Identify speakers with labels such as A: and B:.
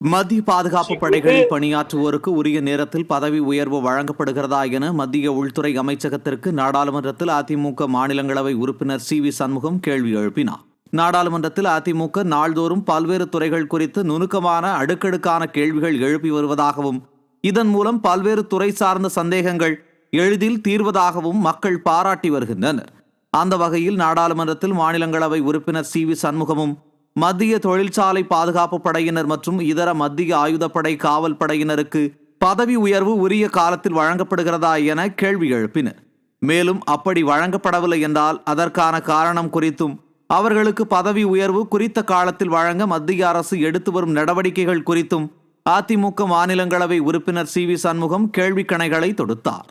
A: மத்திய பாதுகாப்பு படைகளில் பணியாற்றுவோருக்கு உரிய நேரத்தில் பதவி உயர்வு வழங்கப்படுகிறதா என மத்திய உள்துறை அமைச்சகத்திற்கு நாடாளுமன்றத்தில் அதிமுக மாநிலங்களவை உறுப்பினர் சி.வி. சண்முகம் கேள்வி எழுப்பினார். நாடாளுமன்றத்தில் அதிமுக நாள்தோறும் பல்வேறு துறைகள் குறித்து நுணுக்கமான அடுக்கடுக்கான கேள்விகள் எழுப்பி வருவதாகவும் இதன் மூலம் பல்வேறு துறை சார்ந்த சந்தேகங்கள் எளிதில் தீர்வதாகவும் மக்கள் பாராட்டி வருகின்றனர். அந்த வகையில் நாடாளுமன்றத்தில் மாநிலங்களவை உறுப்பினர் சி.வி. சண்முகமும் மத்திய தொழிற்சாலை பாதுகாப்பு படையினர் மற்றும் இதர மத்திய ஆயுதப்படை காவல் படையினருக்கு பதவி உயர்வு உரிய காலத்தில் வழங்கப்படுகிறதா என கேள்வி எழுப்பினர். மேலும் அப்படி வழங்கப்படவில்லை என்றால் அதற்கான காரணம் குறித்தும் அவர்களுக்கு பதவி உயர்வு குறித்த காலத்தில் வழங்க மத்திய அரசு எடுத்து வரும் நடவடிக்கைகள் குறித்தும் அதிமுக மாநிலங்களவை உறுப்பினர் சி.வி. சண்முகம் கேள்வி கணைகளை தொடுத்தார்.